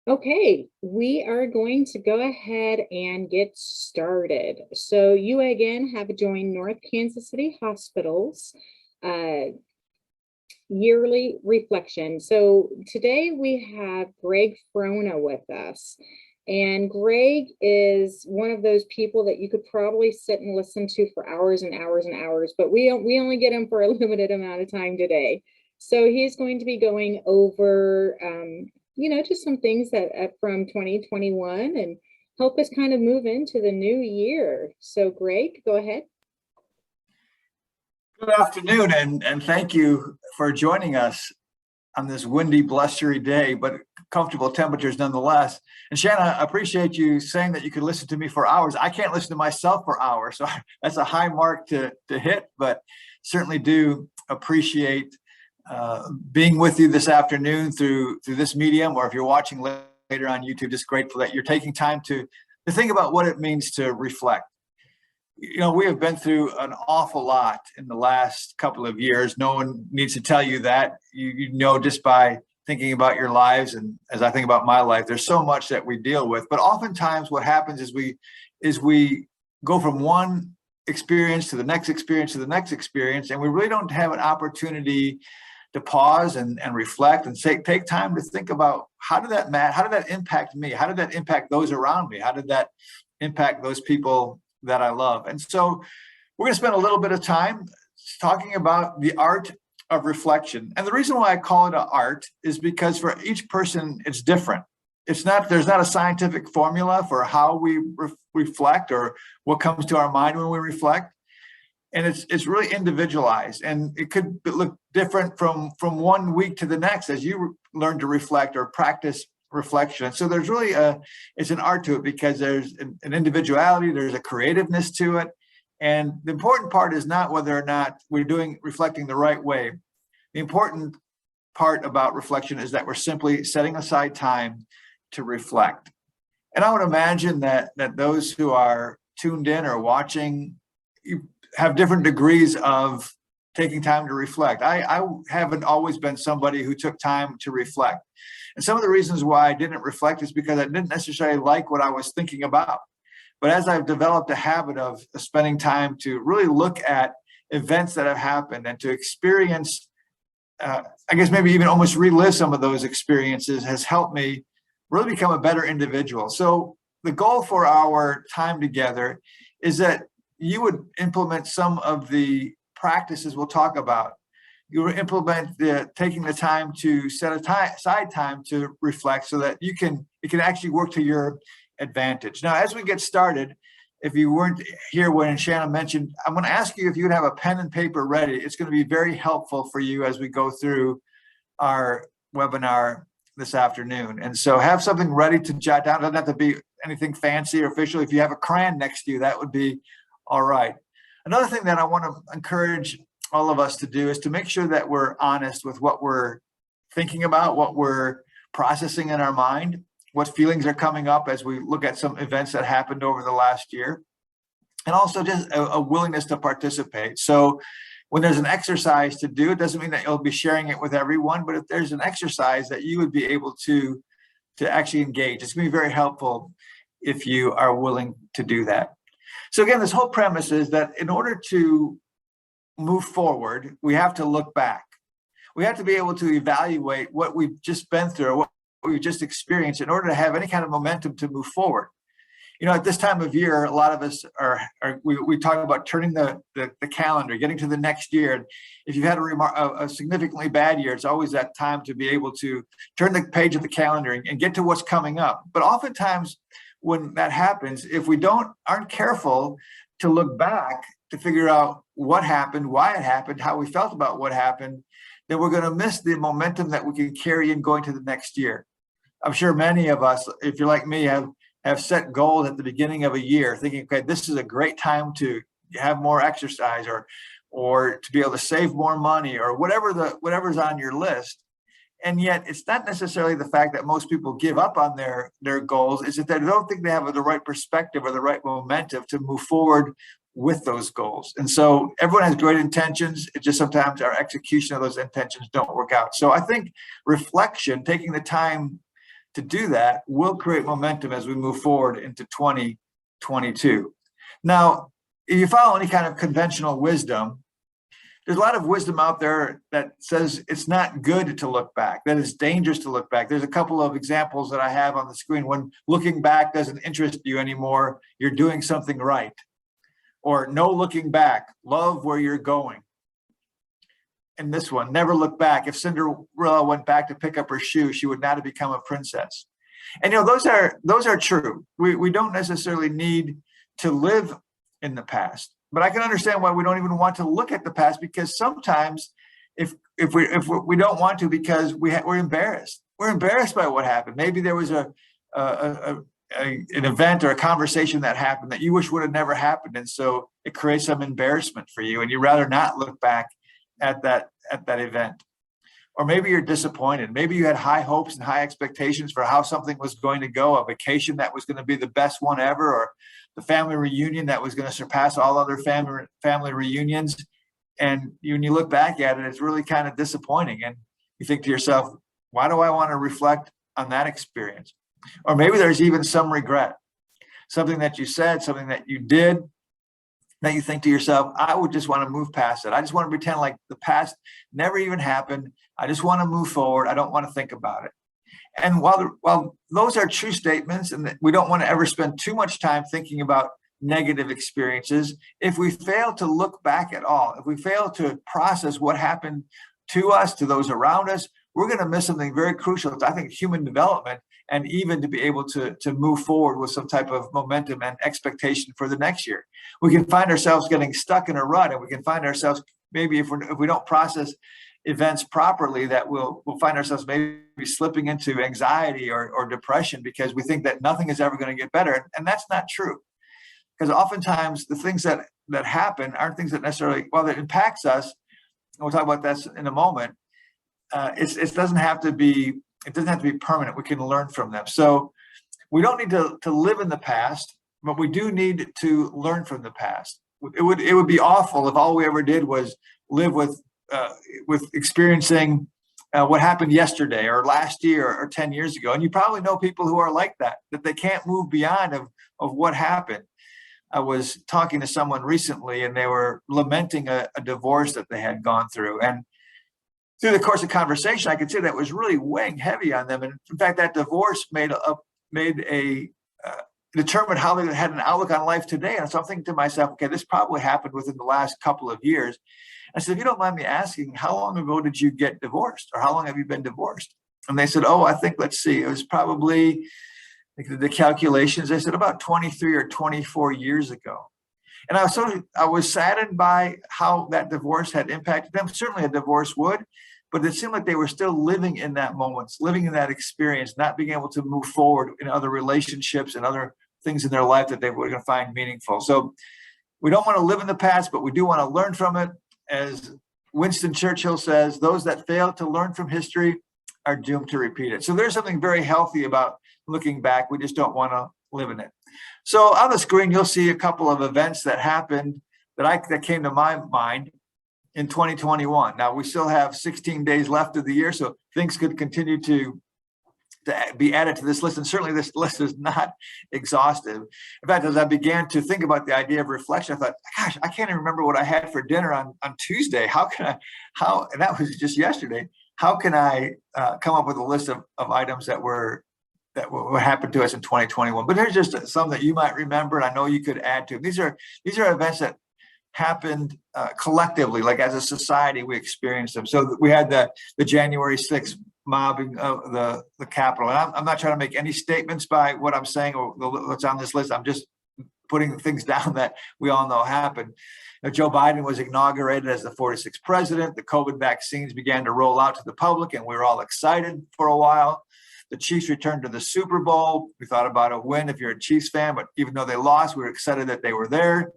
Okay, we are going to go ahead and get started. So you again have joined North Kansas City Hospital's uh, yearly reflection. So today we have Greg Frohna with us. And Greg is one of those people that you could probably sit and listen to for hours and hours and hours, but we only get him for a limited amount of time today. So he's going to be going over, just some things that from 2021 and help us kind of move into the new year. So Greg, go ahead. Good afternoon, and thank you for joining us on this windy, blustery day, but comfortable temperatures nonetheless. And Shanna, I appreciate you saying that you could listen to me for hours. I can't listen to myself for hours, so that's a high mark to hit, but certainly do appreciate being with you this afternoon through this medium, or if you're watching later on YouTube, just grateful that you're taking time to think about what it means to reflect. We have been through an awful lot in the last couple of years. No one needs to tell you that. You know just by thinking about your lives, and as I think about my life, there's so much that we deal with. But oftentimes what happens is we go from one experience to the next experience to the next experience, and we really don't have an opportunity to pause and reflect and take time to think about how did that matter? How did that impact me? How did that impact those around me? How did that impact those people that I love? And so we're going to spend a little bit of time talking about the art of reflection. And the reason why I call it an art is because for each person, it's different. There's not a scientific formula for how we reflect or what comes to our mind when we reflect. And it's really individualized, and it could look different from one week to the next as you learn to reflect or practice reflection. So there's really it's an art to it, because there's an individuality, there's a creativeness to it. And the important part is not whether or not we're reflecting the right way. The important part about reflection is that we're simply setting aside time to reflect. And I would imagine that those who are tuned in or watching, you have different degrees of taking time to reflect. I haven't always been somebody who took time to reflect. And some of the reasons why I didn't reflect is because I didn't necessarily like what I was thinking about. But as I've developed a habit of spending time to really look at events that have happened and to experience, I guess maybe even almost relive some of those experiences, has helped me really become a better individual. So the goal for our time together is that you would implement some of the practices we'll talk about. You will implement taking the time to set aside time to reflect, so that it can actually work to your advantage. Now, as we get started, if you weren't here when Shanna mentioned, I'm going to ask you if you would have a pen and paper ready. It's going to be very helpful for you as we go through our webinar this afternoon. And so have something ready to jot down. It doesn't have to be anything fancy or official. If you have a crayon next to you, that would be all right. Another thing that I want to encourage all of us to do is to make sure that we're honest with what we're thinking about, what we're processing in our mind, what feelings are coming up as we look at some events that happened over the last year, and also just a willingness to participate. So when there's an exercise to do, it doesn't mean that you'll be sharing it with everyone, but if there's an exercise that you would be able to actually engage, it's going to be very helpful if you are willing to do that. So again, this whole premise is that in order to move forward, we have to look back. We have to be able to evaluate what we've just been through, or what we've just experienced, in order to have any kind of momentum to move forward. At this time of year, a lot of us we talk about turning the calendar, getting to the next year. If you've had a significantly bad year, it's always that time to be able to turn the page of the calendar and get to what's coming up. But oftentimes, when that happens, if we aren't careful to look back to figure out what happened, why it happened, how we felt about what happened, then we're going to miss the momentum that we can carry in going to the next year. I'm sure many of us, if you're like me, have set goals at the beginning of a year, thinking, okay, this is a great time to have more exercise, or to be able to save more money, or whatever's on your list. And yet it's not necessarily the fact that most people give up on their goals. It's that they don't think they have the right perspective or the right momentum to move forward with those goals. And so everyone has great intentions. It's just sometimes our execution of those intentions don't work out. So I think reflection, taking the time to do that will create momentum as we move forward into 2022. Now, if you follow any kind of conventional wisdom, there's a lot of wisdom out there that says it's not good to look back, that it's dangerous to look back. There's a couple of examples that I have on the screen. When looking back doesn't interest you anymore, you're doing something right. Or no looking back, love where you're going. And this one, never look back. If Cinderella went back to pick up her shoe, she would not have become a princess. And those are true. We don't necessarily need to live in the past. But I can understand why we don't even want to look at the past, because sometimes if we don't want to, because we're embarrassed. We're embarrassed by what happened. Maybe there was an event or a conversation that happened that you wish would have never happened, and so it creates some embarrassment for you, and you'd rather not look back at that event. Or maybe you're disappointed. Maybe you had high hopes and high expectations for how something was going to go, a vacation that was going to be the best one ever, or the family reunion that was going to surpass all other family reunions. And when you look back at it, it's really kind of disappointing. And you think to yourself, why do I want to reflect on that experience? Or maybe there's even some regret, something that you said, something that you did, that you think to yourself, I would just want to move past it. I just want to pretend like the past never even happened. I just want to move forward. I don't want to think about it. And while those are true statements, and we don't want to ever spend too much time thinking about negative experiences, if we fail to look back at all, if we fail to process what happened to us, to those around us, we're going to miss something very crucial to, I think, human development, and even to be able to move forward with some type of momentum and expectation for the next year. We can find ourselves getting stuck in a rut, and we can find ourselves, maybe if we don't process events properly, that we'll find ourselves maybe slipping into anxiety or depression, because we think that nothing is ever going to get better. And that's not true. Because oftentimes the things that happen aren't things that necessarily, well, that impacts us, and we'll talk about that in a moment. It doesn't have to be permanent. We can learn from them. So we don't need to live in the past, but we do need to learn from the past. It would be awful if all we ever did was live with experiencing what happened yesterday or last year or 10 years ago. And you probably know people who are like that they can't move beyond of what happened. I was talking to someone recently, and they were lamenting a divorce that they had gone through. And through the course of conversation, I could see that was really weighing heavy on them. And in fact, that divorce determined how they had an outlook on life today. And so I'm thinking to myself, okay, this probably happened within the last couple of years. I said, if you don't mind me asking, how long ago did you get divorced, or how long have you been divorced? And they said, oh, I think, let's see, it was probably, the calculations, they said about 23 or 24 years ago. And I was saddened by how that divorce had impacted them. Certainly a divorce would, but it seemed like they were still living in that moment, living in that experience, not being able to move forward in other relationships and other things in their life that they were going to find meaningful. So we don't want to live in the past, but we do want to learn from it. As Winston Churchill says, those that fail to learn from history are doomed to repeat it. So there's something very healthy about looking back. We just don't want to live in it. So on the screen, you'll see a couple of events that happened that came to my mind in 2021. Now, we still have 16 days left of the year, so things could continue to be added to this list. And certainly this list is not exhaustive. In fact, as I began to think about the idea of reflection, I thought, gosh, I can't even remember what I had for dinner on Tuesday. And that was just yesterday. How can I come up with a list of items that happened to us in 2021? But here's just some that you might remember, and I know you could add to. These are events that happened collectively, like as a society, we experienced them. So we had the January 6th mobbing of the Capitol. And I'm not trying to make any statements by what I'm saying or what's on this list. I'm just putting things down that we all know happened. Joe Biden was inaugurated as the 46th president. The COVID vaccines began to roll out to the public, and we were all excited for a while. The Chiefs returned to the Super Bowl. We thought about a win if you're a Chiefs fan, but even though they lost, we were excited that they were there.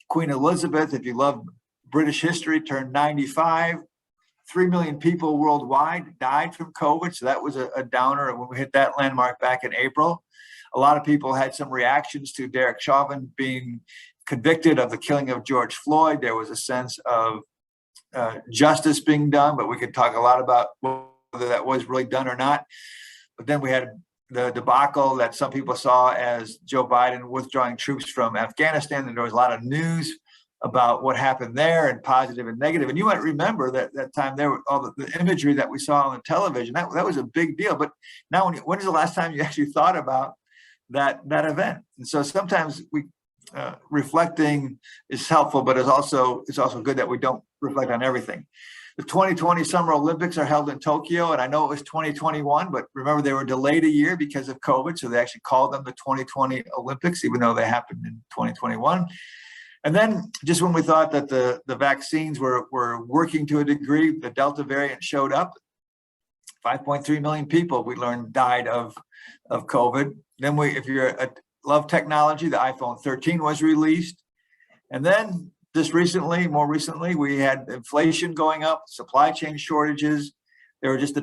Queen Elizabeth, if you love British history, turned 95. 3 million people worldwide died from COVID, so that was a downer when we hit that landmark back in April. A lot of people had some reactions to Derek Chauvin being convicted of the killing of George Floyd. There was a sense of justice being done, but we could talk a lot about whether that was really done or not. But then we had the debacle that some people saw as Joe Biden withdrawing troops from Afghanistan, and there was a lot of news about what happened there, and positive and negative. And you might remember that time there were all the imagery that we saw on the television. That was a big deal. But now, when is the last time you actually thought about that event? And so sometimes reflecting is helpful, but it's also good that we don't reflect on everything. The 2020 Summer Olympics are held in Tokyo, and I know it was 2021, but remember they were delayed a year because of COVID, so they actually called them the 2020 Olympics, even though they happened in 2021. And then, just when we thought that the vaccines were working to a degree, the Delta variant showed up. 5.3 million people, we learned, died of COVID. Then if you're love technology, the iPhone 13 was released. And then more recently, we had inflation going up, supply chain shortages. There were just the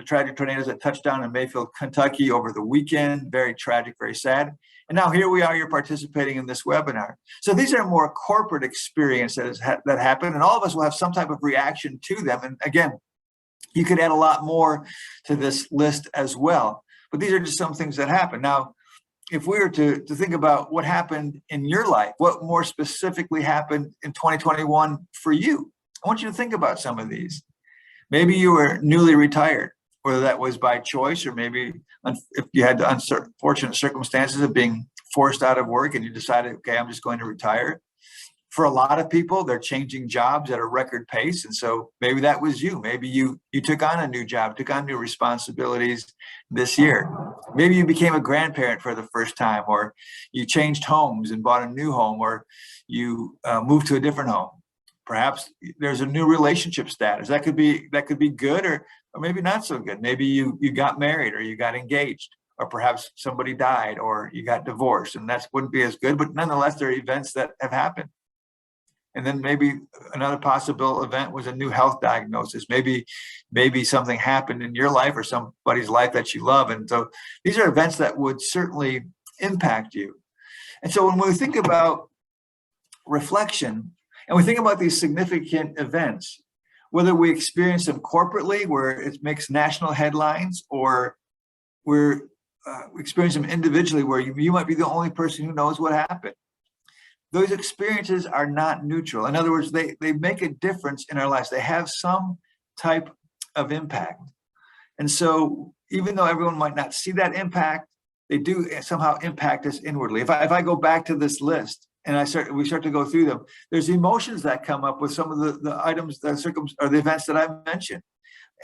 tragic tornadoes that touched down in Mayfield, Kentucky over the weekend. Very tragic, very sad. And now here we are, you're participating in this webinar. So these are more corporate experiences that happen, and all of us will have some type of reaction to them. And again, you could add a lot more to this list as well. But these are just some things that happen. Now, if we were to think about what happened in your life, what more specifically happened in 2021 for you, I want you to think about some of these. Maybe you were newly retired, whether that was by choice, or maybe if you had the unfortunate circumstances of being forced out of work and you decided, okay, I'm just going to retire. For a lot of people, they're changing jobs at a record pace. And so maybe that was you. Maybe you took on a new job, took on new responsibilities this year. Maybe you became a grandparent for the first time, or you changed homes and bought a new home, or you moved to a different home. Perhaps there's a new relationship status. That could be good, or maybe not so good. Maybe you got married, or you got engaged, or perhaps somebody died, or you got divorced, and that wouldn't be as good. But nonetheless, there are events that have happened. And then maybe another possible event was a new health diagnosis. Maybe something happened in your life or somebody's life that you love. And so these are events that would certainly impact you. And so when we think about reflection, and we think about these significant events, whether we experience them corporately, where it makes national headlines, or we experience them individually, where you might be the only person who knows what happened. Those experiences are not neutral. In other words, they make a difference in our lives. They have some type of impact. And so even though everyone might not see that impact, they do somehow impact us inwardly. If I go back to this list and we start to go through them, there's emotions that come up with some of the items, or the events that I mentioned.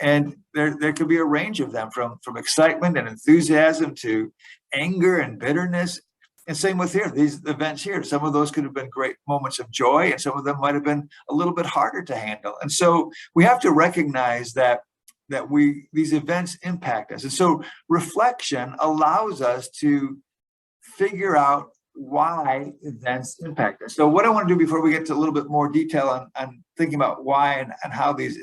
And there could be a range of them, from excitement and enthusiasm to anger and bitterness. And same with these events here. Some of those could have been great moments of joy, and some of them might have been a little bit harder to handle. And so we have to recognize that these events impact us. And so reflection allows us to figure out why events impact us. So what I want to do before we get to a little bit more detail on thinking about why and how these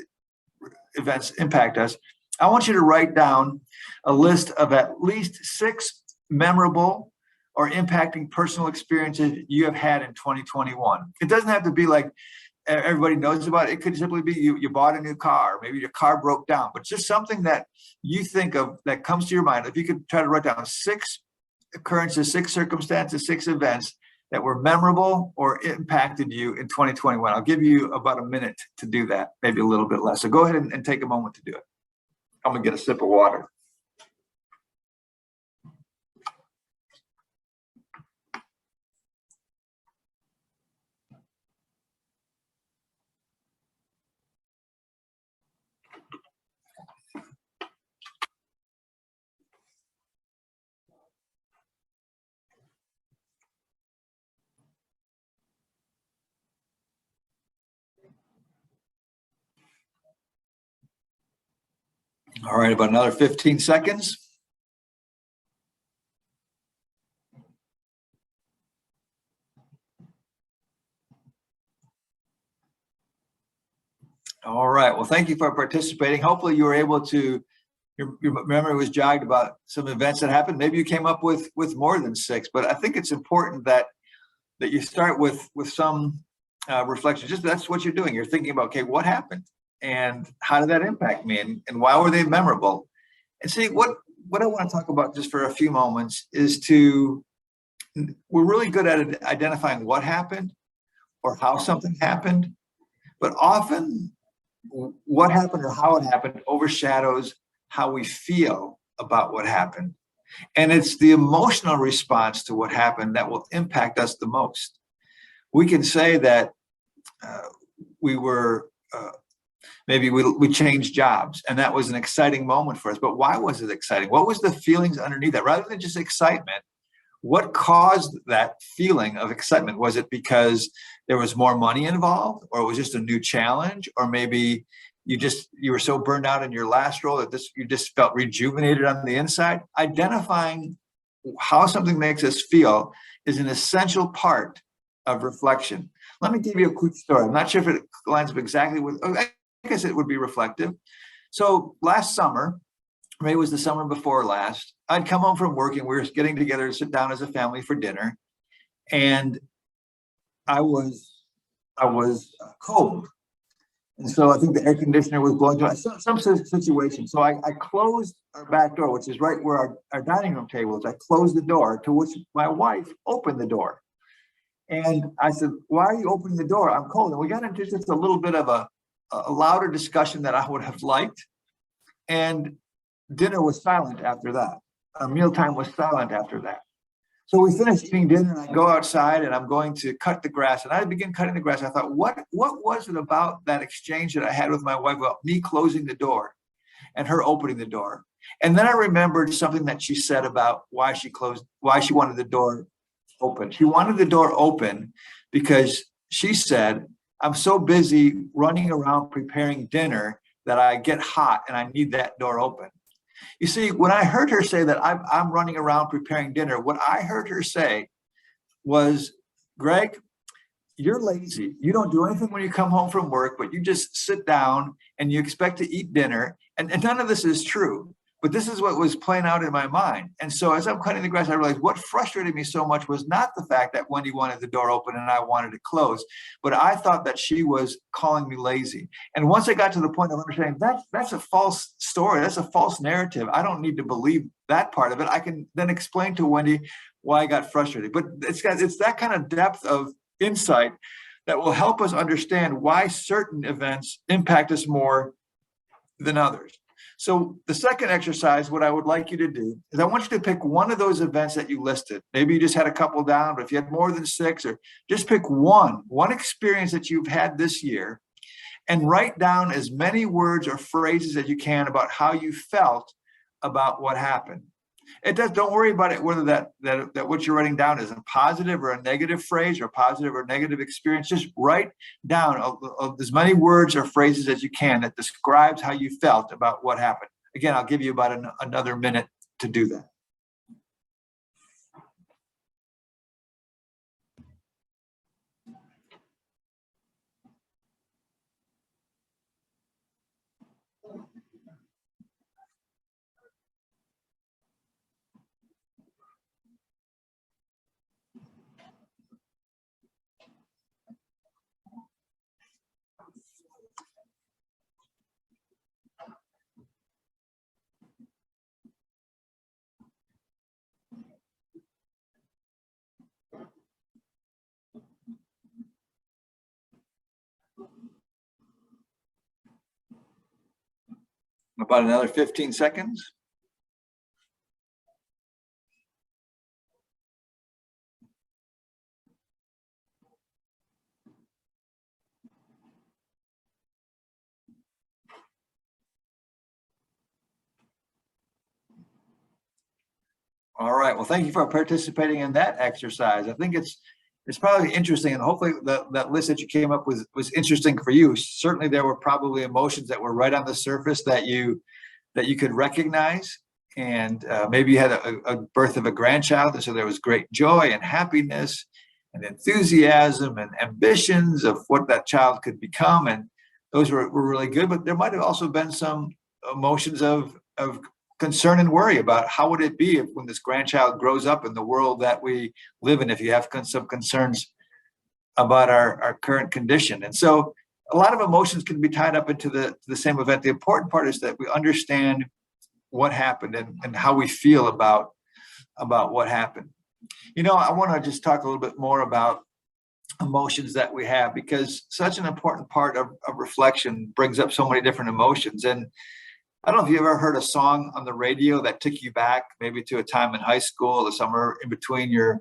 events impact us, I want you to write down a list of at least 6 memorable or impacting personal experiences you have had in 2021. It doesn't have to be like everybody knows about it. It could simply be you bought a new car, maybe your car broke down, but just something that you think of that comes to your mind. If you could try to write down 6 occurrences, 6 circumstances, 6 events that were memorable or impacted you in 2021. I'll give you about a minute to do that, maybe a little bit less. So go ahead and take a moment to do it. I'm gonna get a sip of water. All right, about another 15 seconds. All right, well, thank you for participating. Hopefully you were able to, your memory was jogged about some events that happened. Maybe you came up with more than 6, but I think it's important that you start with some reflection. Just that's what you're doing. You're thinking about, okay, what happened? And how did that impact me? And why were they memorable? And see, what what I want to talk about just for a few moments is we're really good at identifying what happened or how something happened, but often what happened or how it happened overshadows how we feel about what happened. And it's the emotional response to what happened that will impact us the most. We can say that we were maybe we changed jobs and that was an exciting moment for us, but why was it exciting? What was the feelings underneath that? Rather than just excitement, what caused that feeling of excitement? Was it because there was more money involved, or it was just a new challenge, or maybe you were so burned out in your last role that you just felt rejuvenated on the inside? Identifying how something makes us feel is an essential part of reflection. Let me give you a quick story. I'm not sure if it lines up exactly with, I guess it would be reflective. So last summer, maybe it was the summer before last, I'd come home from work and we were getting together to sit down as a family for dinner. And I was cold. And so I think the air conditioner was blowing to some situation. So I closed our back door, which is right where our dining room table is. I closed the door, to which my wife opened the door. And I said, "Why are you opening the door? I'm cold." And we got into just a little bit of a louder discussion that I would have liked. And dinner was silent after that. Our mealtime was silent after that. So we finished eating dinner and I go outside and I'm going to cut the grass. And I begin cutting the grass. I thought, what was it about that exchange that I had with my wife about me closing the door and her opening the door? And then I remembered something that she said about why she wanted the door open. She wanted the door open because she said, "I'm so busy running around preparing dinner that I get hot and I need that door open." You see, when I heard her say that I'm running around preparing dinner, what I heard her say was, "Greg, you're lazy. You don't do anything when you come home from work, but you just sit down and you expect to eat dinner." And none of this is true, but this is what was playing out in my mind. And so as I'm cutting the grass, I realized what frustrated me so much was not the fact that Wendy wanted the door open and I wanted it closed, but I thought that she was calling me lazy. And once I got to the point of understanding that's a false story, that's a false narrative, I don't need to believe that part of it. I can then explain to Wendy why I got frustrated. But it's that kind of depth of insight that will help us understand why certain events impact us more than others. So the second exercise, what I would like you to do is I want you to pick one of those events that you listed. Maybe you just had a couple down, but if you had more than 6, or just pick one experience that you've had this year and write down as many words or phrases as you can about how you felt about what happened. Don't worry about it, whether that what you're writing down is a positive or a negative phrase or a positive or negative experience. Just write down as many words or phrases as you can that describes how you felt about what happened. Again, I'll give you about another minute to do that. About another 15 seconds. All right. Well, thank you for participating in that exercise. I think it's probably interesting, and hopefully that list that you came up with was interesting for you. Certainly, there were probably emotions that were right on the surface that you could recognize, and maybe you had a birth of a grandchild, and so there was great joy and happiness and enthusiasm and ambitions of what that child could become, and those were really good. But there might have also been some emotions of concern and worry about how would it be when this grandchild grows up in the world that we live in, if you have some concerns about our current condition. And so a lot of emotions can be tied up into the same event. The important part is that we understand what happened and how we feel about what happened. I want to just talk a little bit more about emotions that we have, because such an important part of reflection brings up so many different emotions. And I don't know if you ever heard a song on the radio that took you back maybe to a time in high school or somewhere in between your,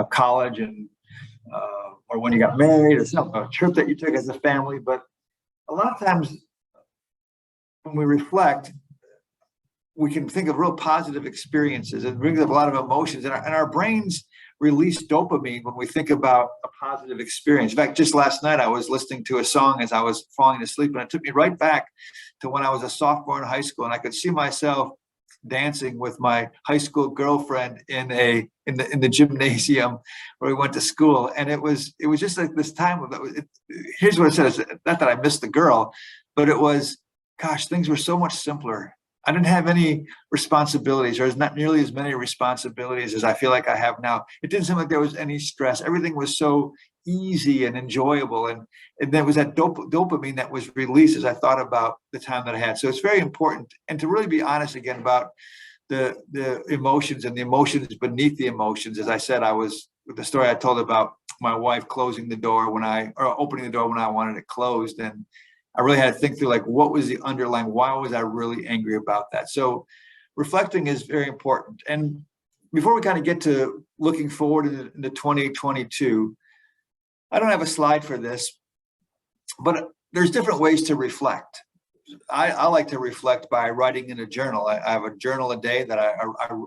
college and or when you got married or something, a trip that you took as a family. But a lot of times when we reflect, we can think of real positive experiences. It brings up a lot of emotions, and our brains release dopamine when we think about a positive experience. In fact, just last night I was listening to a song as I was falling asleep, and it took me right back to when I was a sophomore in high school, and I could see myself dancing with my high school girlfriend in the gymnasium where we went to school. And it was just like this time of it. Here's what it says: not that I missed the girl, but it was, gosh, things were so much simpler. I didn't have any responsibilities, or not nearly as many responsibilities as I feel like I have now. It didn't seem like there was any stress. Everything was so easy and enjoyable. And there was that dopamine that was released as I thought about the time that I had. So it's very important. And to really be honest again about the emotions and the emotions beneath the emotions. As I said, I was with the story I told about my wife closing the door or opening the door when I wanted it closed. And I really had to think through, like, what was the underlying, why was I really angry about that? So reflecting is very important. And before we kind of get to looking forward into 2022, I don't have a slide for this, but there's different ways to reflect. I like to reflect by writing in a journal. I have a journal a day that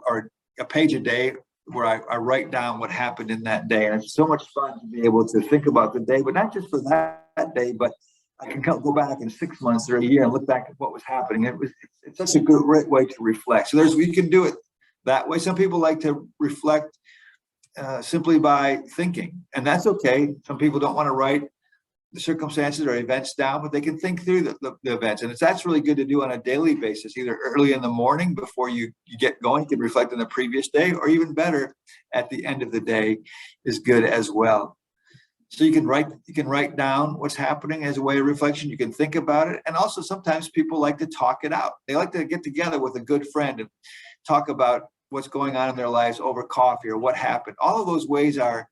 or a page a day where I write down what happened in that day. And it's so much fun to be able to think about the day, but not just for that day, but I can go back in 6 months or a year and look back at what was happening. It's such a great way to reflect. So we can do it that way. Some people like to reflect simply by thinking, and that's okay. Some people don't want to write the circumstances or events down, but they can think through the events. And that's really good to do on a daily basis, either early in the morning before you get going, you can reflect on the previous day, or even better, at the end of the day is good as well. So you can write down what's happening as a way of reflection. You can think about it. And also sometimes people like to talk it out. They like to get together with a good friend and talk about what's going on in their lives over coffee or what happened. All of those ways are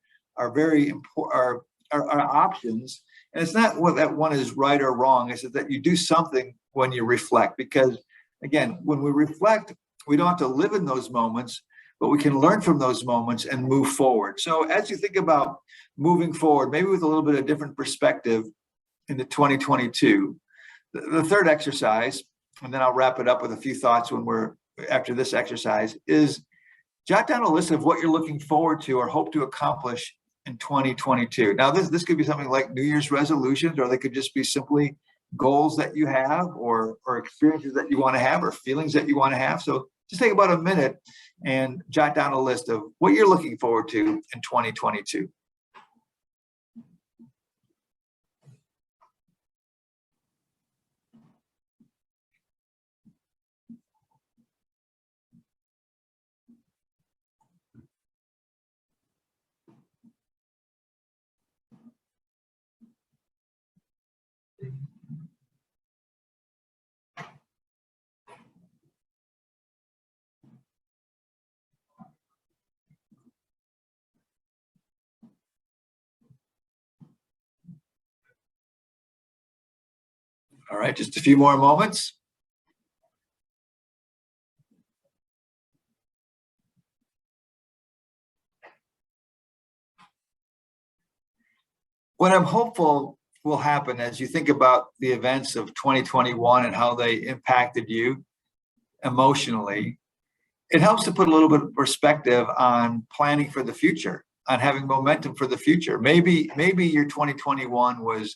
very important, are options. And it's not that one is right or wrong. It's that you do something when you reflect, because again, when we reflect, we don't have to live in those moments, but we can learn from those moments and move forward. So as you think about moving forward, maybe with a little bit of different perspective into 2022, the third exercise, and then I'll wrap it up with a few thoughts after this exercise, is jot down a list of what you're looking forward to or hope to accomplish in 2022. Now, this could be something like New Year's resolutions, or they could just be simply goals that you have or experiences that you want to have or feelings that you want to have. So just take about a minute and jot down a list of what you're looking forward to in 2022. All right, just a few more moments. What I'm hopeful will happen as you think about the events of 2021 and how they impacted you emotionally, it helps to put a little bit of perspective on planning for the future, on having momentum for the future. Maybe your 2021 was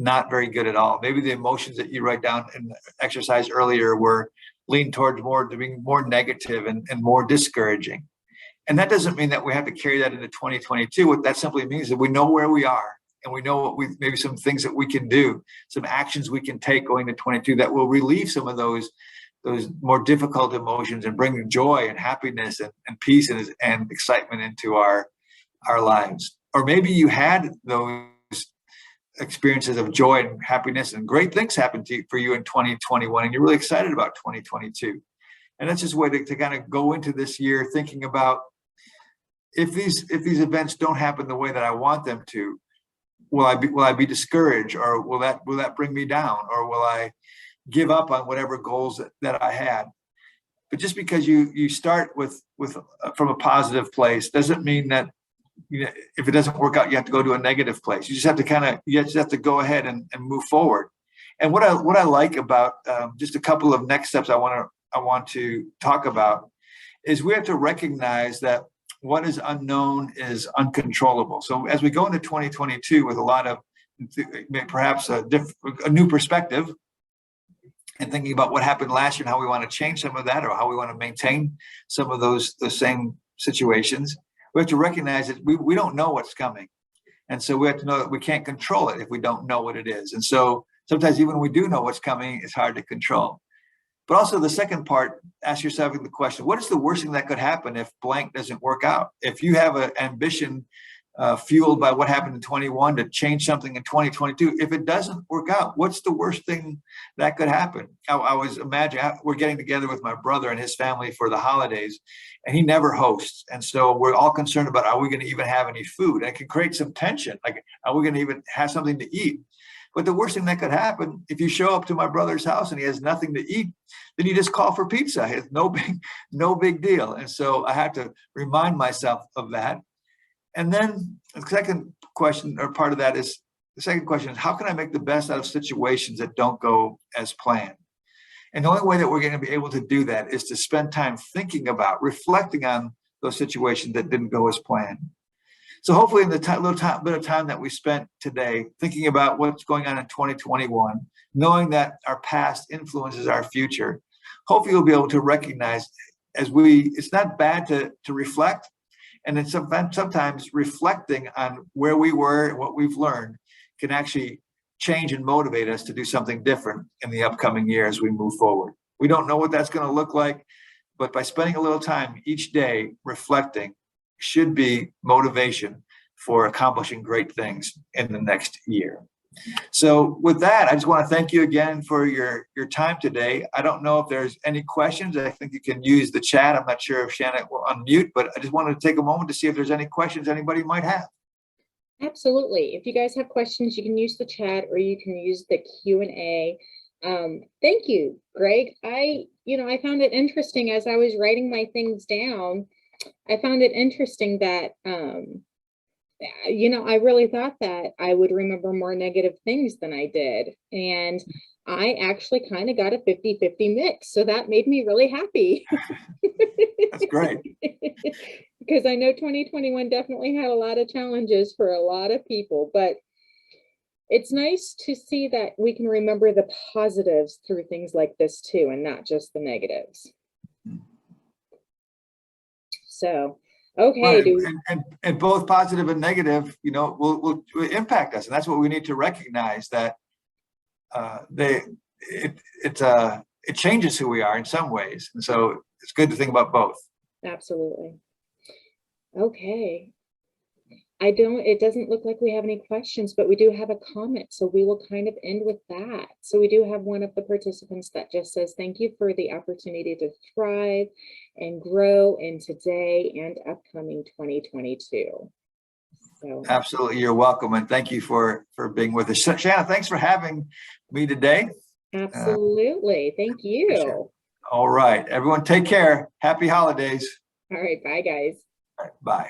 not very good at all. Maybe the emotions that you write down in the exercise earlier were leaned towards being more negative and more discouraging. And that doesn't mean that we have to carry that into 2022. What that simply means is that we know where we are, and we know maybe some things that we can do, some actions we can take going to 22 that will relieve some of those more difficult emotions and bring joy and happiness and peace and excitement into our lives. Or maybe you had those experiences of joy and happiness and great things happened for you in 2021, and you're really excited about 2022. And that's just a way to kind of go into this year thinking about, if these events don't happen the way that I want them to, will I be discouraged, or will that bring me down, or will I give up on whatever goals that I had? But just because you start with from a positive place doesn't mean that, if it doesn't work out, you have to go to a negative place. You just have to go ahead and move forward. And what I like about just a couple of next steps I want to talk about is we have to recognize that what is unknown is uncontrollable. So as we go into 2022 with a lot of perhaps a new perspective, and thinking about what happened last year and how we want to change some of that, or how we want to maintain some of the same situations, we have to recognize that we don't know what's coming. And so we have to know that we can't control it if we don't know what it is. And so sometimes even when we do know what's coming, it's hard to control. But also the second part, ask yourself the question, what is the worst thing that could happen if blank doesn't work out? If you have an ambition fueled by what happened in 21 to change something in 2022, if it doesn't work out, what's the worst thing that could happen? I was imagining, we're getting together with my brother and his family for the holidays, and he never hosts. And so we're all concerned about, are we going to even have any food? And it can create some tension. Like, are we going to even have something to eat? But the worst thing that could happen, if you show up to my brother's house and he has nothing to eat, then you just call for pizza. It's no big deal. And so I had to remind myself of that. And then the second question, or part of that, is the second question is, how can I make the best out of situations that don't go as planned? And the only way that we're going to be able to do that is to spend time thinking about, reflecting on those situations that didn't go as planned. So hopefully in the little bit of time that we spent today thinking about what's going on in 2021, knowing that our past influences our future, hopefully you'll be able to recognize it's not bad to reflect. And then sometimes reflecting on where we were and what we've learned can actually change and motivate us to do something different in the upcoming year as we move forward. We don't know what that's going to look like, but by spending a little time each day reflecting should be motivation for accomplishing great things in the next year. So with that, I just want to thank you again for your time today. I don't know if there's any questions. I think you can use the chat. I'm not sure if Shannon will unmute, but I just wanted to take a moment to see if there's any questions anybody might have. Absolutely. If you guys have questions, you can use the chat or you can use the Q&A. Thank you, Greg. I found it interesting as I was writing my things down. I found it interesting that, I really thought that I would remember more negative things than I did. And I actually kind of got a 50-50 mix. So that made me really happy. That's great. Because I know 2021 definitely had a lot of challenges for a lot of people, but it's nice to see that we can remember the positives through things like this too, and not just the negatives. So, okay. Right. And both positive and negative, will impact us. And that's what we need to recognize, that it changes who we are in some ways. And so it's good to think about both. Absolutely. Okay. It doesn't look like we have any questions, but we do have a comment. So we will kind of end with that. So we do have one of the participants that just says, thank you for the opportunity to thrive and grow in today and upcoming 2022. So absolutely, you're welcome. And thank you for being with us. Shanna, thanks for having me today. Absolutely. Thank you. All right, everyone, take care. Happy holidays. All right. Bye, guys. All right, bye.